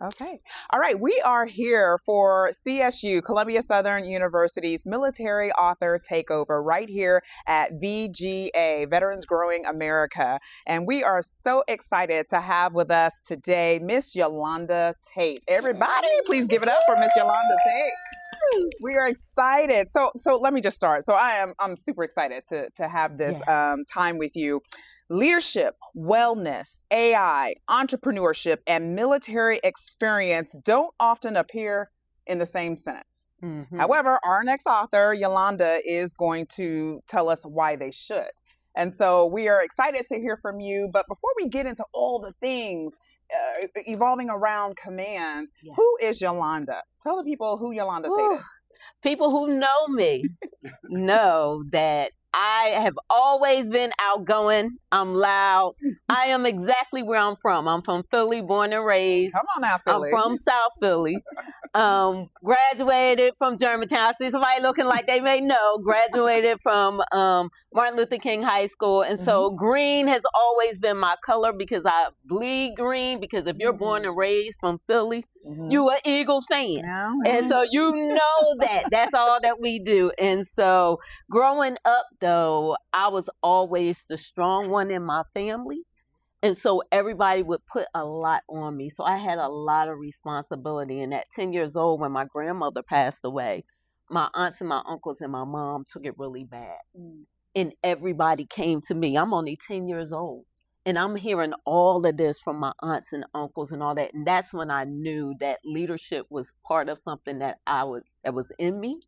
Okay. All right. We are here for CSU, Columbia Southern University's Military Author Takeover, right here at VGA, Veterans Growing America. And we are so excited to have with us today Miss Yolanda Tate. Everybody, please give it up for Miss Yolanda Tate. We are excited. So let me just start. So I'm super excited to have this time with you. Leadership, wellness, AI, entrepreneurship, and military experience don't often appear in the same sentence. Mm-hmm. However, our next author, Yolanda, is going to tell us why they should. And so we are excited to hear from you. But before we get into all the things evolving around C.O.M.M.A.N.D, who is Yolanda? Tell the people who Yolanda Tate is. People who know me know that I have always been outgoing. I'm loud. I am exactly where I'm from. I'm from Philly, born and raised. Come on now, Philly. I'm from South Philly. Graduated from Germantown. I see somebody looking like they may know. Graduated from Martin Luther King High School. And so green has always been my color because I bleed green. Because if you're born and raised from Philly, you are Eagles fan. And so you know that. That's all that we do. And so growing up, though, I was always the strong one in my family. And so everybody would put a lot on me. So I had a lot of responsibility. And at 10 years old, when my grandmother passed away, my aunts and my uncles and my mom took it really bad. And everybody came to me. I'm only 10 years old. And I'm hearing all of this from my aunts and uncles and all that. And that's when I knew that leadership was part of something that was in me,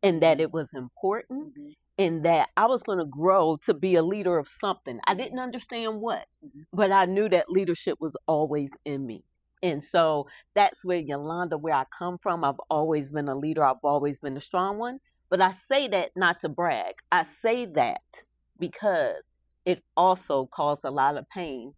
and that it was important, and that I was going to grow to be a leader of something. I didn't understand what, but I knew that leadership was always in me. And so that's where Yolanda, where I come from. I've always been a leader. I've always been a strong one. But I say that not to brag. I say that because it also caused a lot of pain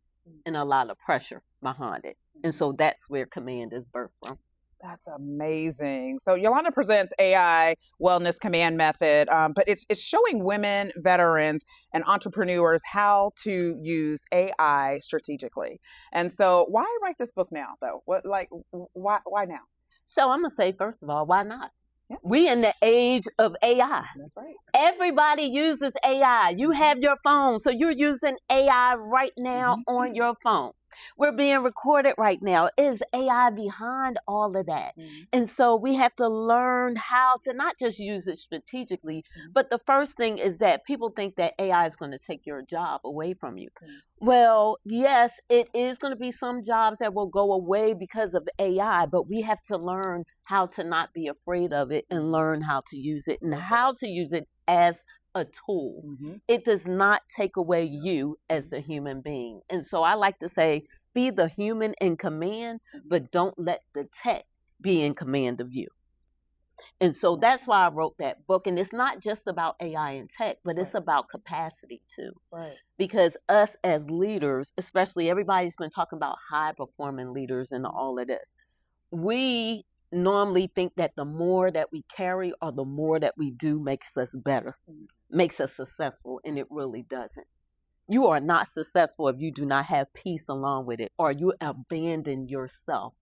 and a lot of pressure behind it. And so that's where C.O.M.M.A.N.D is birthed from. That's amazing. So Yolanda presents AI Wellness Command Method, but it's showing women, veterans, and entrepreneurs how to use AI strategically. And so why write this book now, though? Why now? So I'm going to say, first of all, why not? Yep. We in the age of AI. That's right. Everybody uses AI. You have your phone, so you're using AI right now on your phone. We're being recorded right now. Is AI behind all of that? And so we have to learn how to not just use it strategically, but the first thing is that people think that AI is going to take your job away from you. Well, yes, it is going to be some jobs that will go away because of AI, but we have to learn how to not be afraid of it and learn how to use it and how to use it as a tool. It does not take away you as a human being. And so I like to say, be the human in command, but don't let the tech be in command of you. And so that's why I wrote that book. And it's not just about AI and tech, but it's about capacity too. Because us as leaders, especially everybody's been talking about high performing leaders and all of this. We normally think that the more that we carry or the more that we do makes us better, makes us successful, and it really doesn't. You are not successful if you do not have peace along with it, or you abandon yourself.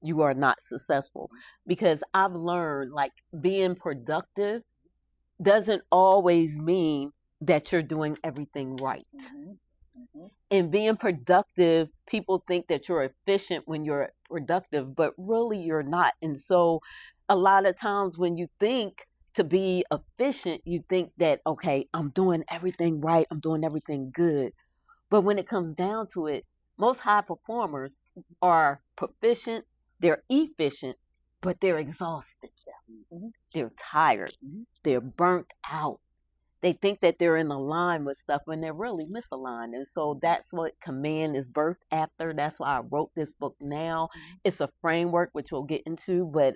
You are not successful. Because I've learned, like, being productive doesn't always mean that you're doing everything right. And being productive, people think that you're efficient when you're productive, but really you're not. And so a lot of times when you think to be efficient, you think that, okay, I'm doing everything right, I'm doing everything good. But when it comes down to it, most high performers are proficient, they're efficient, but they're exhausted. They're tired. They're burnt out. They think that they're in line with stuff when they're really misaligned. And so that's what C.O.M.M.A.N.D is birthed after. That's why I wrote this book now. It's a framework, which we'll get into. But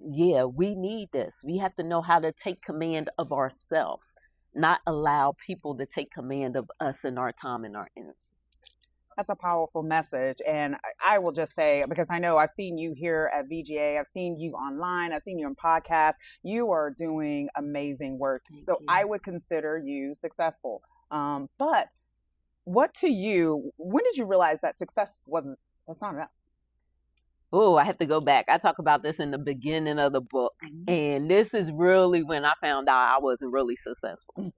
yeah, we need this. We have to know how to take command of ourselves, not allow people to take command of us and our time and our energy. That's a powerful message. And I will just say, because I know I've seen you here at VGA, I've seen you online, I've seen you on podcasts, you are doing amazing work. Thank you. I would consider you successful. But what to you, when did you realize that success that's not enough? I have to go back. I talk about this in the beginning of the book. And this is really when I found out I wasn't really successful.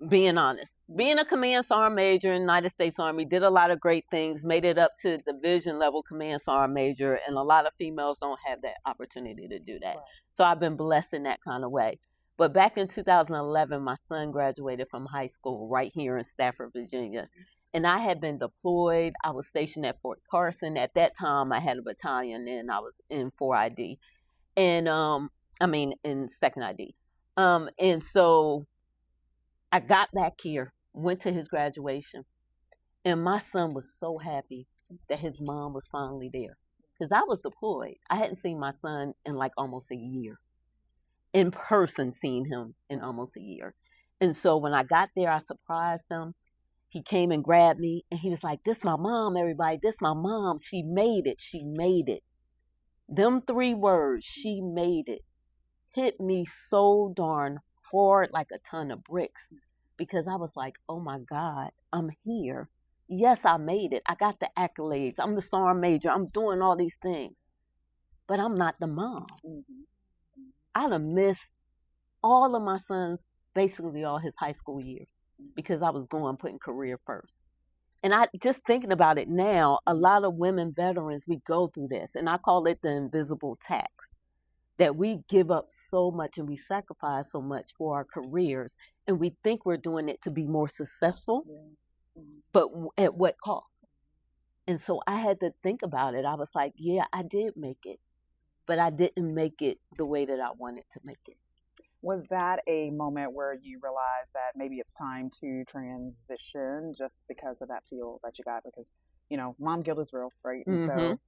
Being honest. Being a command sergeant major in the United States Army, did a lot of great things, made it up to division level command sergeant major, and a lot of females don't have that opportunity to do that. Right. So I've been blessed in that kind of way. But back in 2011, my son graduated from high school right here in Stafford, Virginia. And I had been deployed. I was stationed at Fort Carson. At that time, I had a battalion, and I was in 4ID. And, in 2nd ID. And so I got back here, went to his graduation, and my son was so happy that his mom was finally there. Because I was deployed. I hadn't seen my son in like almost a year. In person, seen him in almost a year. And so when I got there, I surprised him. He came and grabbed me, and he was like, "This my mom, everybody. This my mom. She made it. She made it." Them 3 words, "she made it," hit me so darn hard like a ton of bricks, because I was like, oh my God, I'm here. Yes, I made it. I got the accolades. I'm the sergeant major. I'm doing all these things, but I'm not the mom. I'd have missed all of my son's, basically all his high school years, because I was putting career first. And I just thinking about it now, a lot of women veterans, we go through this, and I call it the invisible tax. That we give up so much and we sacrifice so much for our careers, and we think we're doing it to be more successful, but at what cost? And so I had to think about it. I was like, yeah, I did make it, but I didn't make it the way that I wanted to make it. Was that a moment where you realized that maybe it's time to transition just because of that feel that you got? Because, mom guilt is real, right? And so,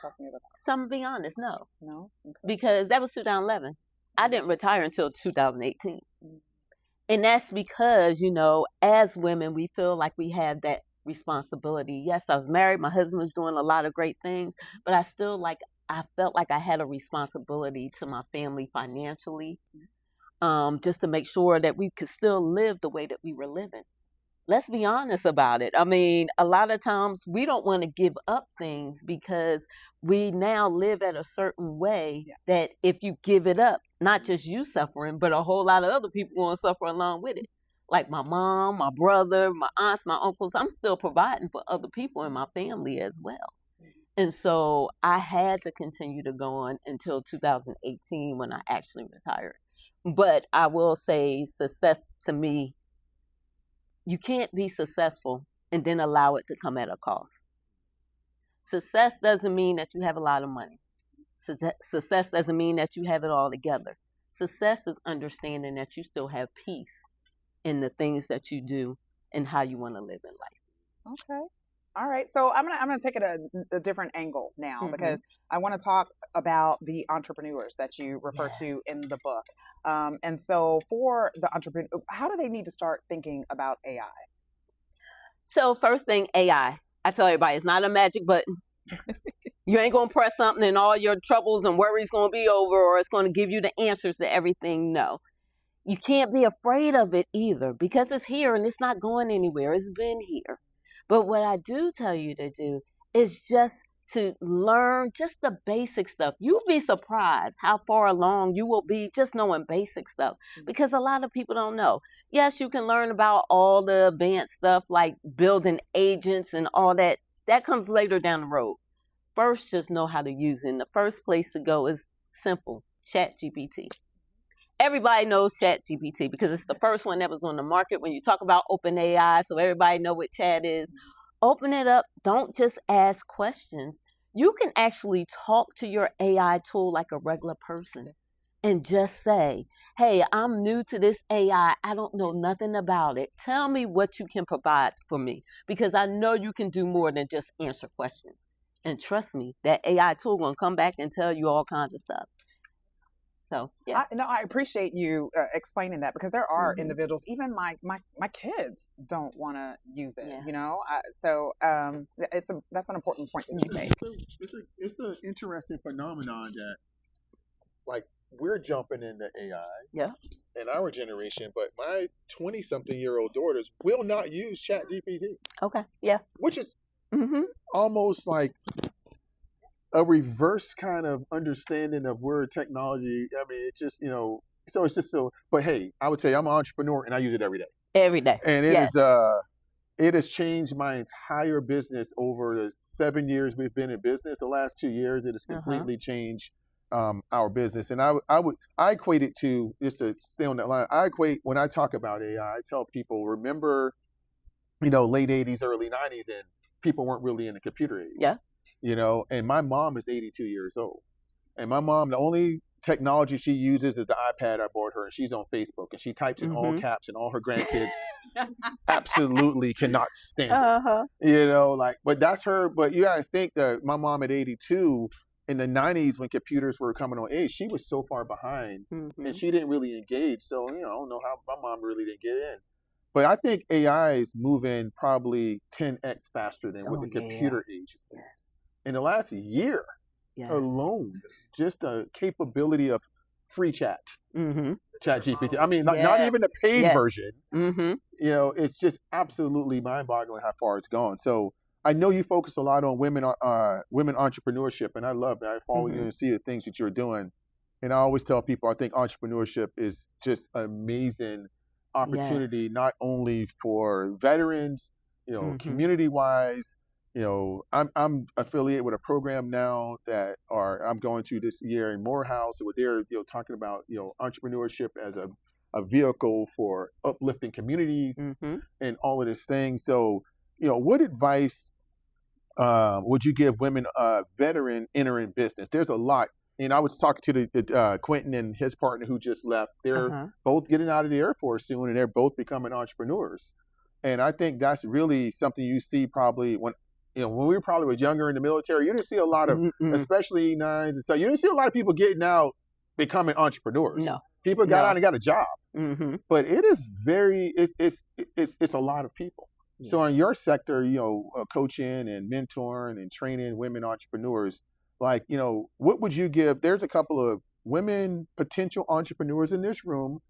talk to me about that. So I'm going to be honest, no. No? Okay. Because that was 2011. I didn't retire until 2018. And that's because, as women, we feel like we have that responsibility. Yes, I was married. My husband was doing a lot of great things, but I felt like I had a responsibility to my family financially, just to make sure that we could still live the way that we were living. Let's be honest about it. I mean, a lot of times we don't want to give up things because we now live at a certain way that if you give it up, not just you suffering, but a whole lot of other people going to suffer along with it. Like my mom, my brother, my aunts, my uncles, I'm still providing for other people in my family as well. And so I had to continue to go on until 2018 when I actually retired. But I will say success to me, you can't be successful and then allow it to come at a cost. Success doesn't mean that you have a lot of money. Success doesn't mean that you have it all together. Success is understanding that you still have peace in the things that you do and how you want to live in life. Okay. All right. So I'm gonna take it a different angle now, because I want to talk about the entrepreneurs that you refer to in the book. And so for the entrepreneur, how do they need to start thinking about AI? So first thing, AI. I tell everybody, it's not a magic button. You ain't going to press something and all your troubles and worries going to be over, or it's going to give you the answers to everything. No. You can't be afraid of it either, because it's here and it's not going anywhere. It's been here. But what I do tell you to do is just to learn just the basic stuff. You'll be surprised how far along you will be just knowing basic stuff, because a lot of people don't know. Yes, you can learn about all the advanced stuff like building agents and all that. That comes later down the road. First, just know how to use it. And the first place to go is simple, ChatGPT. Everybody knows ChatGPT because it's the first one that was on the market when you talk about OpenAI, so everybody know what chat is. Open it up. Don't just ask questions. You can actually talk to your AI tool like a regular person and just say, hey, I'm new to this AI. I don't know nothing about it. Tell me what you can provide for me, because I know you can do more than just answer questions. And trust me, that AI tool will come back and tell you all kinds of stuff. So, yeah. I appreciate you explaining that, because there are individuals, even my kids don't want to use it, that's an important point that you make. It's an interesting phenomenon that, like, we're jumping into AI in our generation, but my 20-something-year-old daughters will not use ChatGPT. Okay, yeah. Which is almost like a reverse kind of understanding of where technology. I mean, it's just so it's just so. But hey, I would say I'm an entrepreneur and I use it every day. Every day, and yes. It has changed my entire business over the 7 years we've been in business. The last 2 years, it has completely changed our business. And I equate it to, just to stay on that line, when I talk about AI, I tell people, remember, late 80s, early 90s, and people weren't really in the computer age. Yeah. And my mom is 82 years old. And my mom, the only technology she uses is the iPad I bought her, and she's on Facebook, and she types in all caps, and all her grandkids absolutely cannot stand it. But that's her. But you gotta think that my mom at 82, in the 90s when computers were coming on age, she was so far behind, and she didn't really engage. So, I don't know how my mom really didn't get in. But I think AI is moving probably 10x faster than what the computer age is. Yes. In the last year alone, just the capability of free chat, chat GPT. I mean, not even the paid version. It's just absolutely mind-boggling how far it's gone. So I know you focus a lot on women entrepreneurship, and I love that. I follow you and see the things that you're doing. And I always tell people, I think entrepreneurship is just an amazing opportunity, not only for veterans, community-wise. I'm affiliated with a program now that I'm going to this year in Morehouse, where they're talking about entrepreneurship as a vehicle for uplifting communities and all of this thing. So what advice would you give women veteran entering business? There's a lot. And I was talking to the Quentin and his partner who just left. They're both getting out of the Air Force soon, and they're both becoming entrepreneurs. And I think that's really something you see probably when we probably were younger in the military. You didn't see a lot of, especially E9s, and so you didn't see a lot of people getting out becoming entrepreneurs. No, people got out and got a job. But it is it's a lot of people. Yeah. So in your sector, coaching and mentoring and training women entrepreneurs, what would you give? There's a couple of women potential entrepreneurs in this room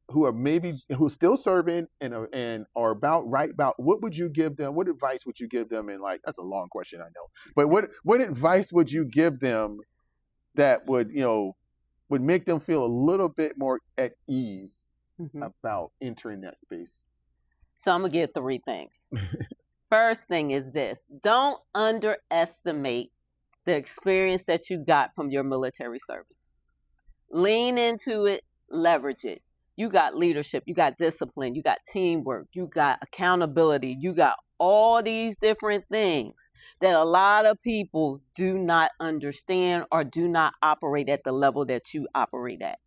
who are still serving and are about what would you give them? What advice would you give them? And that's a long question, I know, but what advice would you give them that would make them feel a little bit more at ease about entering that space? So I'm gonna give 3 things. First thing is this: don't underestimate the experience that you got from your military service. Lean into it, leverage it. You got leadership, you got discipline, you got teamwork, you got accountability, you got all these different things that a lot of people do not understand or do not operate at the level that you operate at.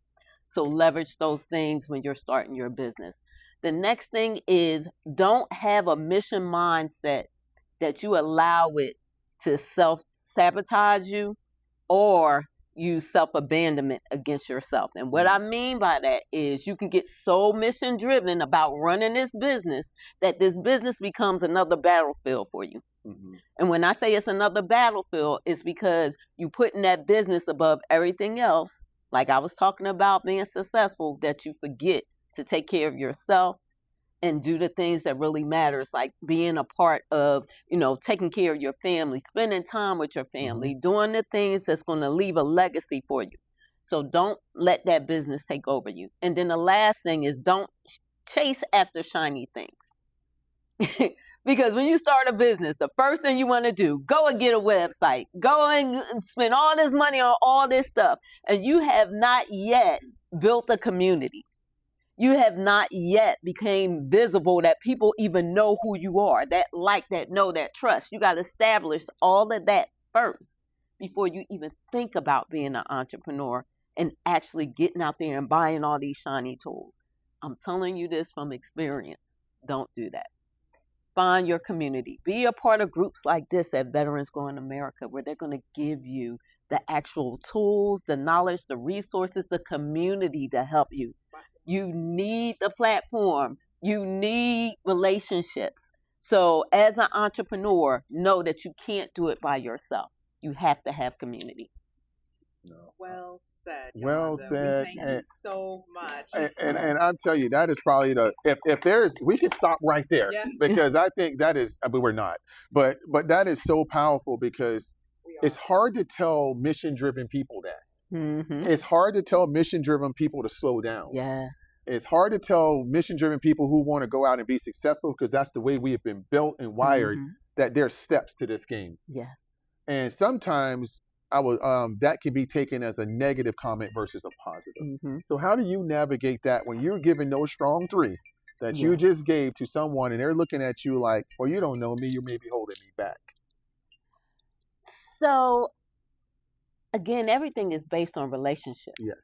So leverage those things when you're starting your business. The next thing is, don't have a mission mindset that you allow it to self-sabotage you or use self-abandonment against yourself. And what I mean by that is you can get so mission-driven about running this business that this business becomes another battlefield for you. And when I say it's another battlefield, it's because you putting that business above everything else, like I was talking about being successful, that you forget to take care of yourself and do the things that really matters, like being a part of, taking care of your family, spending time with your family, doing the things that's going to leave a legacy for you. So don't let that business take over you. And then the last thing is, don't chase after shiny things. Because when you start a business, the first thing you want to do, go and get a website, go and spend all this money on all this stuff, and you have not yet built a community. You have not yet became visible that people even know who you are, that like, that know, that trust. You got to establish all of that first before you even think about being an entrepreneur and actually getting out there and buying all these shiny tools. I'm telling you this from experience. Don't do that. Find your community. Be a part of groups like this at Veterans Growing America, where they're going to give you the actual tools, the knowledge, the resources, the community to help you. You need the platform. You need relationships. So as an entrepreneur, know that you can't do it by yourself. You have to have community. No. Well said. Well said. Thank you so much. And I'll tell you, that is probably if there's, we can stop right there, because I think that is, we're not, but that is so powerful, because It's hard to tell mission-driven people that. Mm-hmm. It's hard to tell mission-driven people to slow down. Yes. It's hard to tell mission-driven people who want to go out and be successful, because that's the way we have been built and wired, that there's steps to this game. Yes. And sometimes that can be taken as a negative comment versus a positive. Mm-hmm. So how do you navigate that when you're giving those strong three that you just gave to someone and they're looking at you like, well, you don't know me, you may be holding me back? So, again, everything is based on relationships. Yes.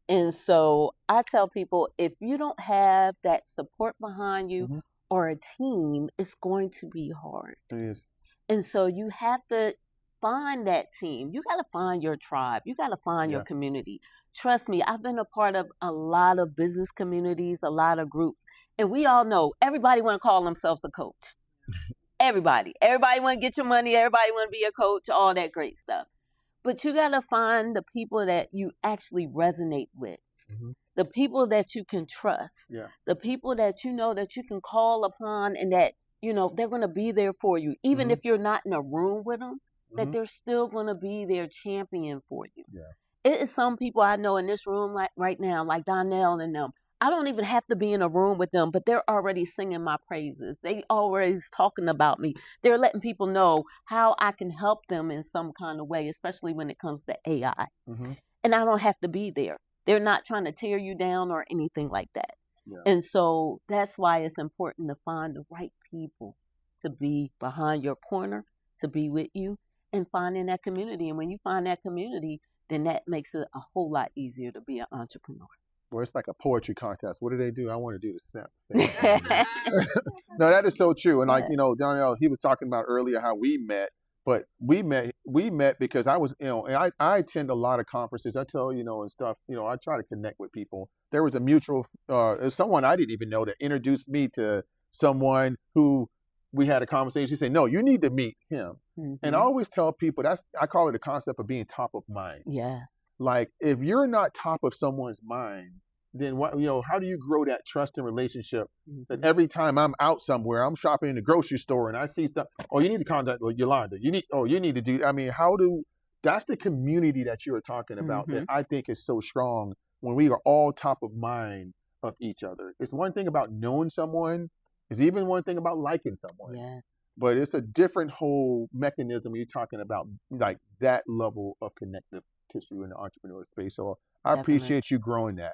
And so I tell people, if you don't have that support behind you or a team, it's going to be hard. It is. And so you have to find that team. You got to find your tribe. You got to find your community. Trust me, I've been a part of a lot of business communities, a lot of groups, and we all know everybody want to call themselves a coach. Everybody want to get your money. Everybody want to be a coach, all that great stuff. But you got to find the people that you actually resonate with, the people that you can trust, the people that you know that you can call upon, and that, you know, they're going to be there for you. Even if you're not in a room with them, that they're still going to be their champion for you. Yeah. It is some people I know in this room right now, like Donnell and them. I don't even have to be in a room with them, but they're already singing my praises. They always talking about me. They're letting people know how I can help them in some kind of way, especially when it comes to AI. And I don't have to be there. They're not trying to tear you down or anything like that. Yeah. And so that's why it's important to find the right people to be behind your corner, to be with you, and finding that community. And when you find that community, then that makes it a whole lot easier to be an entrepreneur. Well, it's like a poetry contest. What do? I want to do the snap thing. No, that is so true. And like, you know, Donnell, he was talking about earlier how we met, but we met because I was, you know, and I attend a lot of conferences. I tell, you know, and stuff, you know, I try to connect with people. There was a mutual, someone I didn't even know that introduced me to someone who we had a conversation. She said, no, you need to meet him. And I always tell people I call it the concept of being top of mind. Yes. Like, if you're not top of someone's mind, then what, you know, how do you grow that trust and relationship that every time I'm out somewhere, I'm shopping in the grocery store and I see something, oh, you need to contact Yolanda. You need to do, I mean, that's the community that you were talking about that I think is so strong when we are all top of mind of each other. It's one thing about knowing someone, it's even one thing about liking someone. Yeah. But it's a different whole mechanism you're talking about, like that level of connective tissue in the entrepreneur space. So I appreciate you growing that.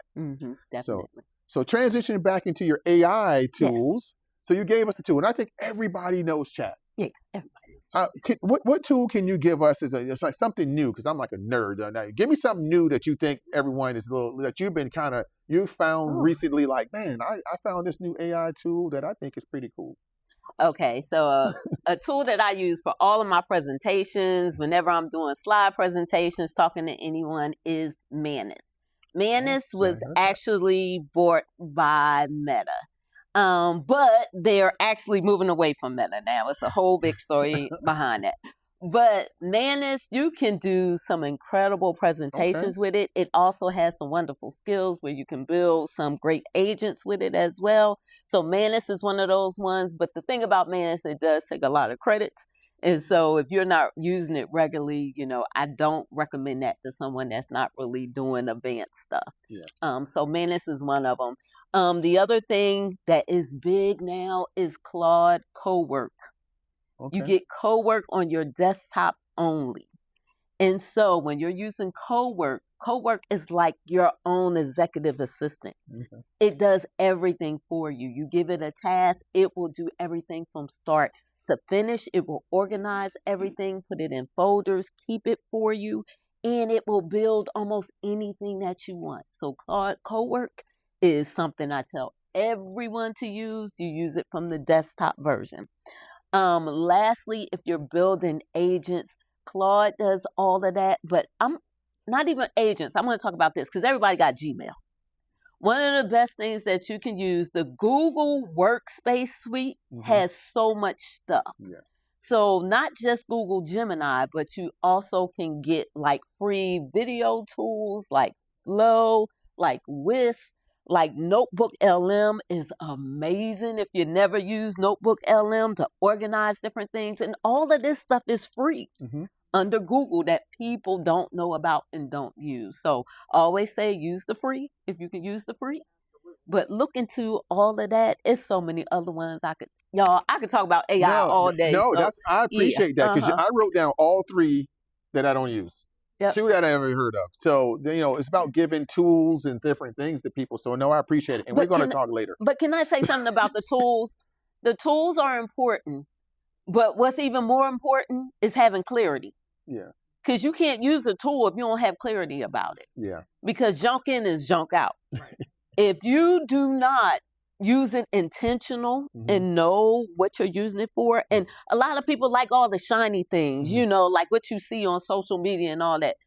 Definitely. So transitioning back into your AI tools. So you gave us a tool, and I think everybody knows chat. Yeah, everybody. What tool can you give us it's like something new? Because I'm like a nerd. Give me something new that you think everyone is that you've found recently. Like, man, I found this new AI tool that I think is pretty cool. Okay, so a tool that I use for all of my presentations, whenever I'm doing slide presentations, talking to anyone, is Manus. Manus was actually bought by Meta. But they're actually moving away from Meta now. It's a whole big story behind that. But Manus, you can do some incredible presentations with it. It also has some wonderful skills where you can build some great agents with it as well. So Manus is one of those ones. But the thing about Manus, it does take a lot of credits. And so if you're not using it regularly, you know, I don't recommend that to someone that's not really doing advanced stuff. Yeah. So Manus is one of them. The other thing that is big now is Claude Cowork. You get Cowork on your desktop only. And so when you're using Cowork is like your own executive assistant. It does everything for you. You give it a task, it will do everything from start to finish. It will organize everything, put it in folders, keep it for you, and it will build almost anything that you want. So Claude Cowork is something I tell everyone to use. You use it from the desktop version. Lastly, if you're building agents, Claude does all of that, but I'm not even agents. I'm going to talk about this because everybody got Gmail. One of the best things that you can use, the Google Workspace suite has so much stuff. Yeah. So not just Google Gemini, but you also can get like free video tools like Flow, like Whisk. Like Notebook LM is amazing if you never use Notebook LM to organize different things. And all of this stuff is free. under Google that people don't know about and don't use. So I always say use the free if you can use the free. But look into all of that. It's so many other ones I could talk about AI all day. No, so, I appreciate that because I wrote down all 3 that I don't use. Yep. 2 that I haven't heard of. So, it's about giving tools and different things to people. So, no, I appreciate it. And we're going to talk later. But can I say something about the tools? The tools are important. But what's even more important is having clarity. Yeah. Because you can't use a tool if you don't have clarity about it. Yeah. Because junk in is junk out. If you do not use it intentional and know what you're using it for, and a lot of people like all the shiny things, like what you see on social media and all that.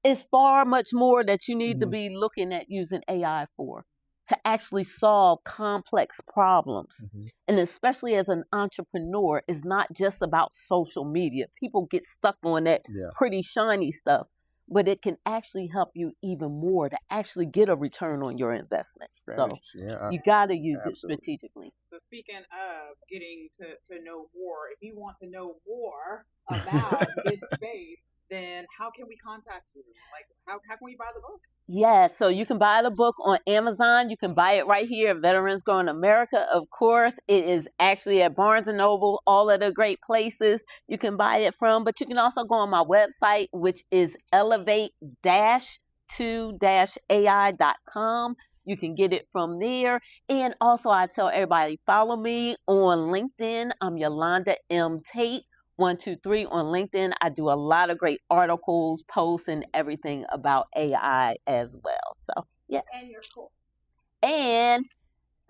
It's far much more that you need to be looking at using AI for, to actually solve complex problems. And especially as an entrepreneur, it's not just about social media. People get stuck on that pretty shiny stuff. But it can actually help you even more to actually get a return on your investment. So you got to use it strategically. So speaking of getting to know more, if you want to know more about this space, then how can we contact you? Like, how can we buy the book? Yeah, so you can buy the book on Amazon. You can buy it right here at Veterans Growing America. Of course, it is actually at Barnes & Noble, all of the great places you can buy it from. But you can also go on my website, which is elevate-2-ai.com. You can get it from there. And also, I tell everybody, follow me on LinkedIn. I'm Yolanda M. Tate. 123 on LinkedIn. I do a lot of great articles, posts, and everything about AI as well. So, yes. And your course. And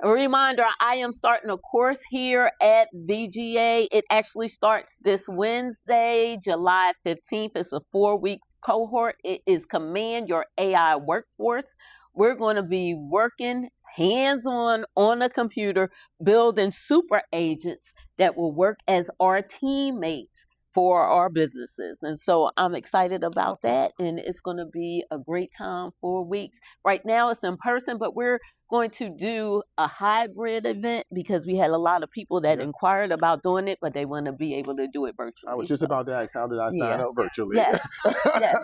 a reminder, I am starting a course here at VGA. It actually starts this Wednesday, July 15th. It's a 4-week cohort. It is Command Your AI Workforce. We're going to be working hands-on on the computer, building super agents that will work as our teammates for our businesses. And so I'm excited about that. And it's going to be a great time, 4 weeks. Right now it's in person, but we're going to do a hybrid event because we had a lot of people that inquired about doing it, but they want to be able to do it virtually. I was just about to ask, how did I sign up virtually? Yes. Yes.